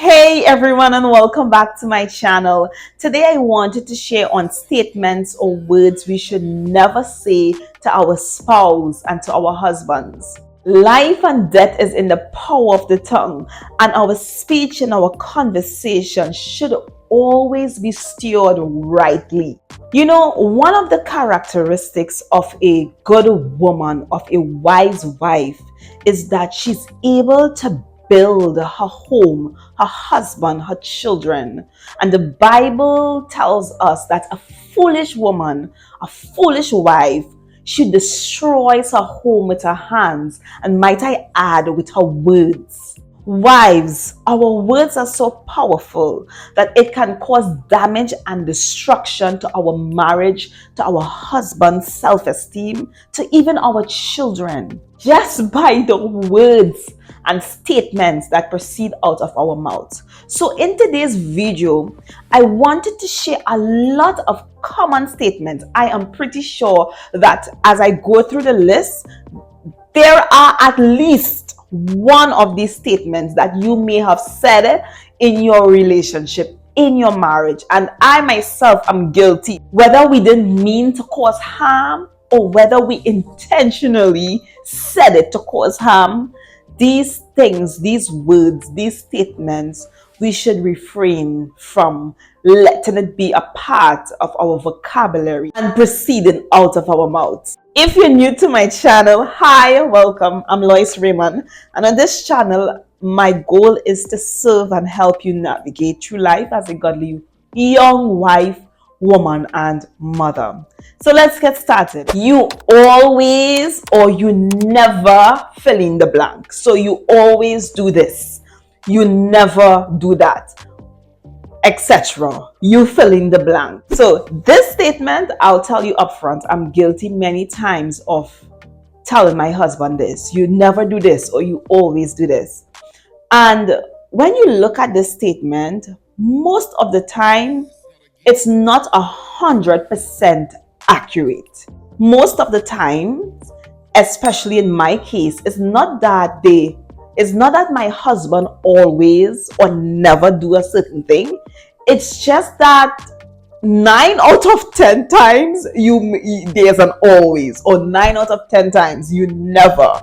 Hey everyone, and welcome back to my channel. Today I wanted to share on statements or words we should never say to our spouse and to our husbands. Life and death is in the power of the tongue, and our speech and our conversation should always be steered rightly. One of the characteristics of a good woman, of a wise wife, is that she's able to build her home, her husband, her children. And the Bible tells us that a foolish woman, a foolish wife, she destroys her home with her hands, and might I add, with her words. Wives, our words are so powerful that it can cause damage and destruction to our marriage, to our husband's self-esteem, to even our children, just by the words and statements that proceed out of our mouths. So in today's video, I wanted to share a lot of common statements. I am pretty sure that as I go through the list, there are at least one of these statements that you may have said in your relationship, in your marriage. And I myself am guilty, whether we didn't mean to cause harm or whether we intentionally said it to cause harm. These things, these words, these statements, we should refrain from letting it be a part of our vocabulary and proceeding out of our mouths. If you're new to my channel, hi, welcome. I'm Lois Raymond, and on this channel, my goal is to serve and help you navigate through life as a godly young wife, woman, and mother. So let's get started. You always or you never fill in the blank. So you always do this. You never do that, etc. You fill in the blank. So this statement, I'll tell you upfront, I'm guilty many times of telling my husband this. You never do this, or you always do this. And when you look at this statement, most of the time, it's not 100% accurate. Most of the time, especially in my case, it's not that my husband always or never do a certain thing. It's just that 9 out of 10 times there's an always, or 9 out of 10 times you never.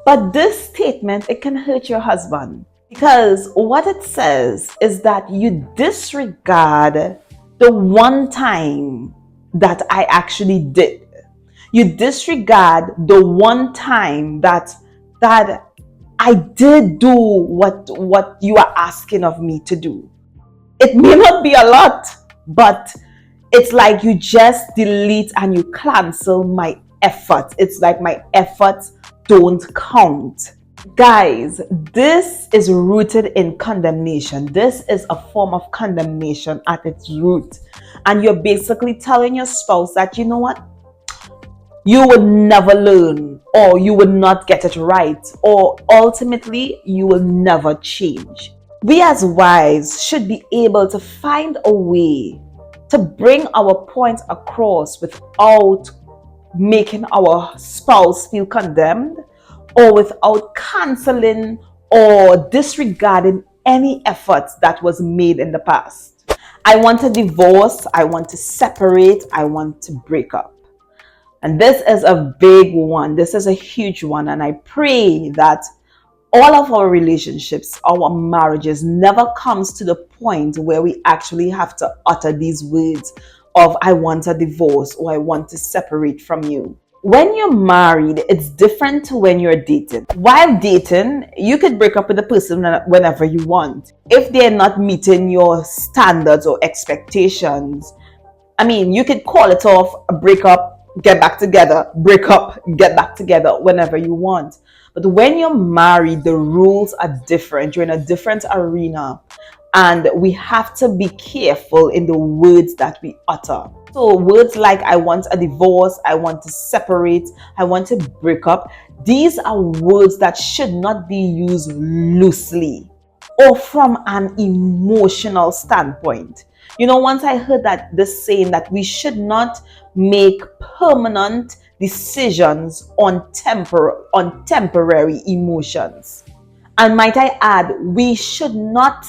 But this statement, it can hurt your husband, because what it says is that you disregard the one time that I actually did. You disregard the one time that I did do what you are asking of me to do. It may not be a lot, but it's like you just delete and you cancel my effort. It's like my efforts don't count. Guys, this is rooted in condemnation. This is a form of condemnation at its root. And you're basically telling your spouse that, you know what? You would never learn, or you would not get it right, or ultimately you will never change. We as wives should be able to find a way to bring our point across without making our spouse feel condemned, or without canceling or disregarding any efforts that was made in the past. I want to divorce, I want to separate, I want to break up. And this is a big one. This is a huge one. And I pray that all of our relationships, our marriages, never comes to the point where we actually have to utter these words of I want a divorce or I want to separate from you. When you're married, it's different to when you're dating. While dating, you could break up with the person whenever you want. If they're not meeting your standards or expectations, you could call it off, break up, get back together, break up, get back together whenever you want. But when you're married, the rules are different. You're in a different arena, and we have to be careful in the words that we utter. So words like I want a divorce, I want to separate, I want to break up, these are words that should not be used loosely or from an emotional standpoint. Once I heard this saying that we should not make permanent decisions on temporary emotions. And might I add, we should not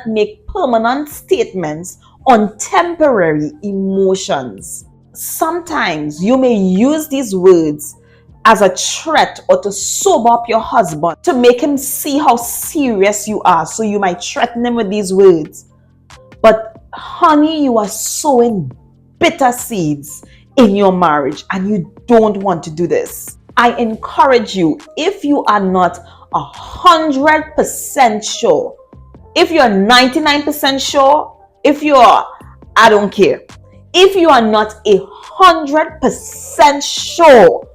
make permanent statements on temporary emotions. Sometimes you may use these words as a threat or to sober up your husband, to make him see how serious you are. So you might threaten him with these words. But honey, you are sowing bitter seeds in your marriage and you don't want to do this. I encourage you, if you are not 100% sure, if you're 99% sure, if you're, I don't care, if you are not 100% sure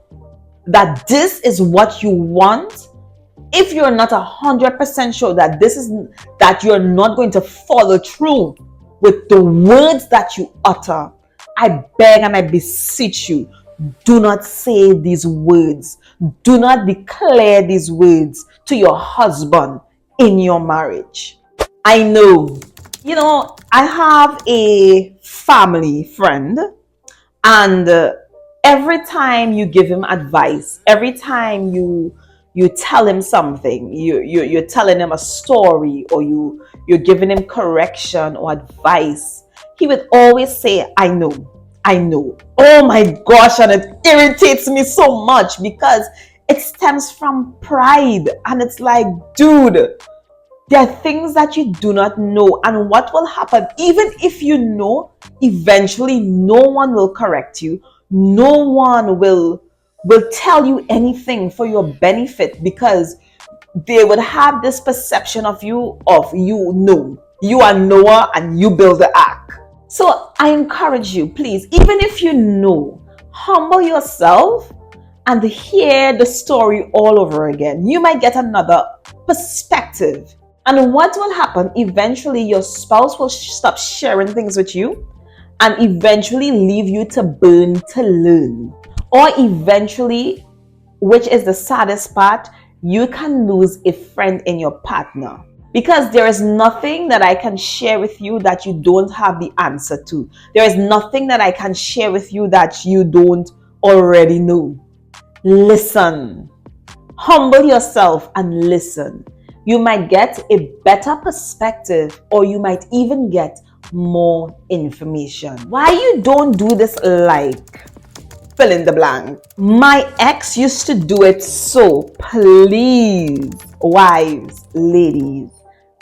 that this is what you want, if you're not 100% sure that that you're not going to follow through with the words that you utter, I beg and I beseech you, do not say these words. Do not declare these words to your husband in your marriage. I know, I have a family friend, and every time you give him advice, every time you tell him something, you're telling him a story, or you're giving him correction or advice, he would always say, I know. Oh my gosh, and it irritates me so much because it stems from pride. And it's like, dude, there are things that you do not know. And what will happen, even if you know, eventually no one will correct you. No one will tell you anything for your benefit, because they would have this perception of you know. You are Noah and you build the ark. So I encourage you, please, even if you know, humble yourself and hear the story all over again. You might get another perspective. And what will happen, eventually your spouse will stop sharing things with you and eventually leave you to burn to learn. Or eventually, which is the saddest part, you can lose a friend in your partner. Because there is nothing that I can share with you that you don't have the answer to. There is nothing that I can share with you that you don't already know. Listen. Humble yourself and listen. You might get a better perspective, or you might even get more information. Why you don't do this, like, fill in the blank. My ex used to do it, so please, wives, ladies,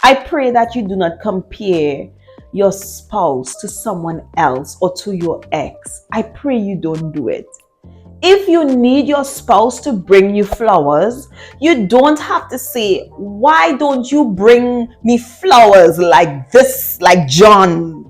I pray that you do not compare your spouse to someone else or to your ex. I pray you don't do it. If you need your spouse to bring you flowers, you don't have to say, why don't you bring me flowers like this, like John,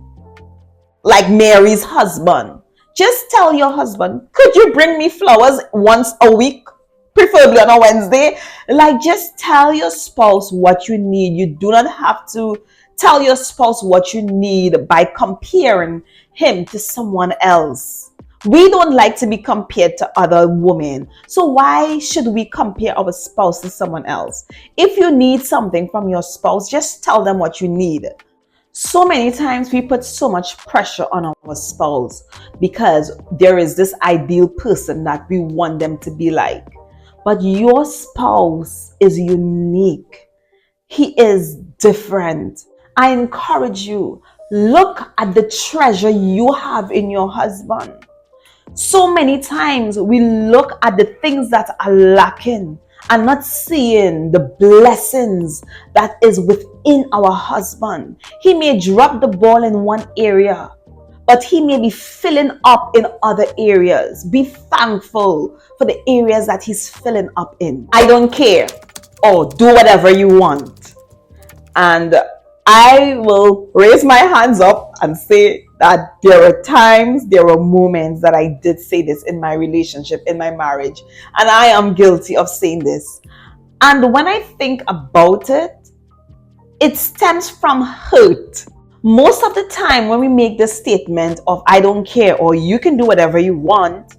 like Mary's husband? Just tell your husband, could you bring me flowers once a week, preferably on a Wednesday? Like, just tell your spouse what you need. You do not have to tell your spouse what you need by comparing him to someone else. We don't like to be compared to other women. So why should we compare our spouse to someone else? If you need something from your spouse, just tell them what you need. So many times we put so much pressure on our spouse because there is this ideal person that we want them to be like. But your spouse is unique. He is different. I encourage you, look at the treasure you have in your husband. So many times we look at the things that are lacking and not seeing the blessings that is within our husband. He may drop the ball in one area, but he may be filling up in other areas. Be thankful for the areas that he's filling up in. I don't care, or do whatever you want. And I will raise my hands up and say that there were moments that I did say this in my relationship, in my marriage, and I am guilty of saying this. And when I think about it, it stems from hurt. Most of the time when we make the statement of I don't care or you can do whatever you want,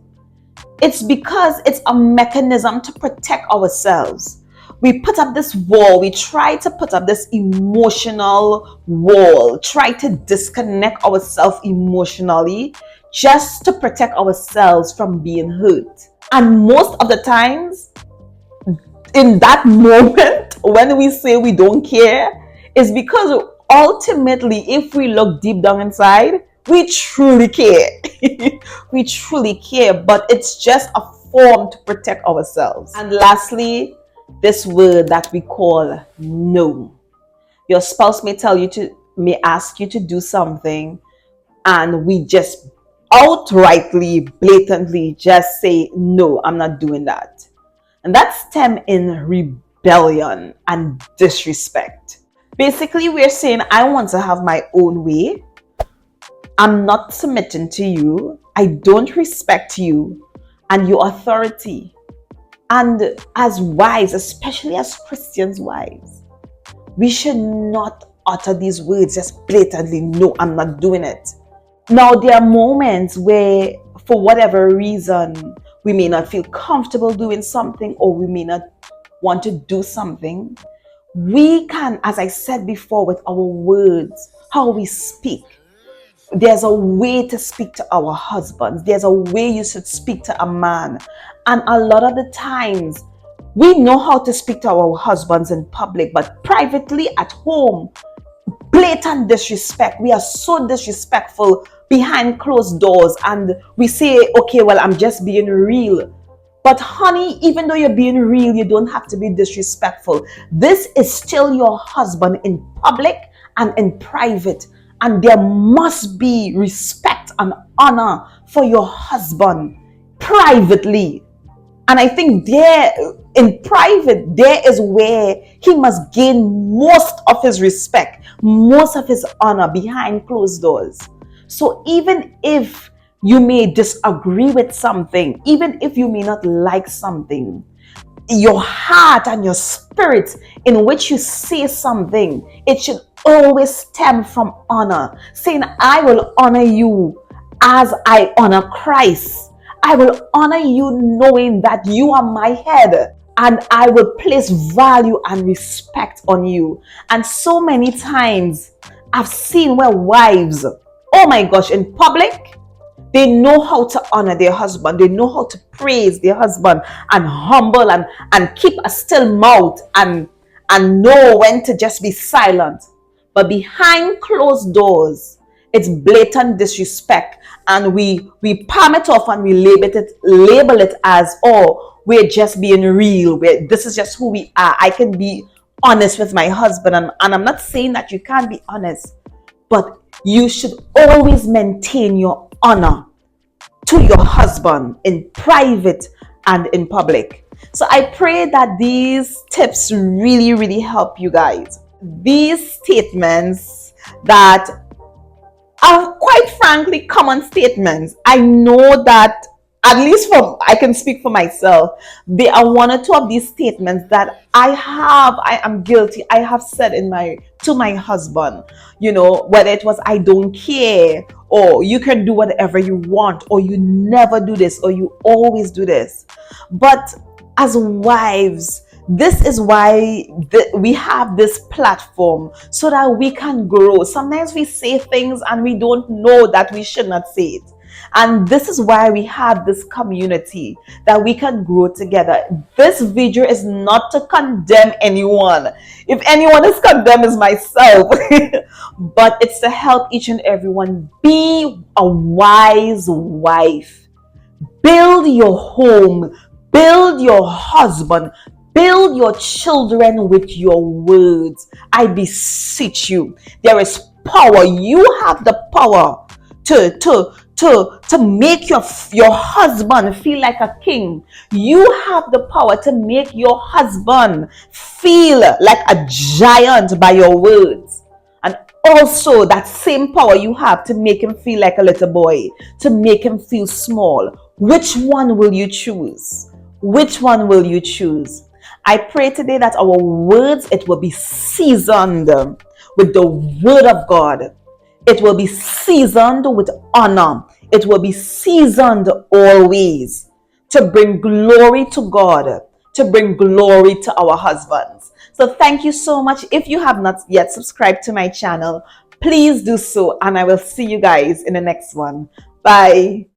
it's because it's a mechanism to protect ourselves. We put up this wall, we try to put up this emotional wall, try to disconnect ourselves emotionally just to protect ourselves from being hurt. And most of the times, in that moment, when we say we don't care, is because ultimately, if we look deep down inside, we truly care. We truly care, but it's just a form to protect ourselves. And lastly, this word that we call no. Your spouse may ask you to do something, and we just outrightly, blatantly just say, no, I'm not doing that. And that stems in rebellion and disrespect. Basically, we're saying, I want to have my own way. I'm not submitting to you. I don't respect you and your authority. And as wives, especially as Christians' wives, we should not utter these words just blatantly, no, I'm not doing it. Now, there are moments where, for whatever reason, we may not feel comfortable doing something, or we may not want to do something. We can, as I said before, with our words, how we speak, there's a way to speak to our husbands. There's a way you should speak to a man. And a lot of the times, we know how to speak to our husbands in public, but privately at home, blatant disrespect. We are so disrespectful behind closed doors, and we say, okay, well, I'm just being real. But honey, even though you're being real, you don't have to be disrespectful. This is still your husband in public and in private. And there must be respect and honor for your husband privately. And I think there, in private, there is where he must gain most of his respect, most of his honor behind closed doors. So even if you may disagree with something, even if you may not like something, your heart and your spirit in which you say something, it should always stem from honor, saying, I will honor you as I honor Christ. I will honor you knowing that you are my head, and I will place value and respect on you. And so many times I've seen where wives, oh my gosh, in public, they know how to honor their husband. They know how to praise their husband and humble and keep a still mouth and know when to just be silent. But behind closed doors, it's blatant disrespect. And we palm it off and we label it as, oh, we're just being real. This is just who we are. I can be honest with my husband. And I'm not saying that you can't be honest, but you should always maintain your honor to your husband in private and in public. So I pray that these tips really, really help you guys. These statements that are quite frankly common statements. I know that, at least I can speak for myself, there are one or two of these statements that I am guilty. I have said to my husband, whether it was, I don't care, or you can do whatever you want, or you never do this, or you always do this. But as wives, this is why we have this platform, so that we can grow. Sometimes we say things and we don't know that we should not say it. And this is why we have this community, that we can grow together. This video is not to condemn anyone. If anyone is condemned, is myself. But it's to help each and everyone be a wise wife. Build your home. Build your husband. Build your children with your words. I beseech you. There is power. You have the power to make your husband feel like a king. You have the power to make your husband feel like a giant by your words. And also that same power you have to make him feel like a little boy, to make him feel small. Which one will you choose? Which one will you choose? I pray today that our words, it will be seasoned with the word of God. It will be seasoned with honor. It will be seasoned always to bring glory to God, to bring glory to our husbands. So thank you so much. If you have not yet subscribed to my channel, please do so. And I will see you guys in the next one. Bye.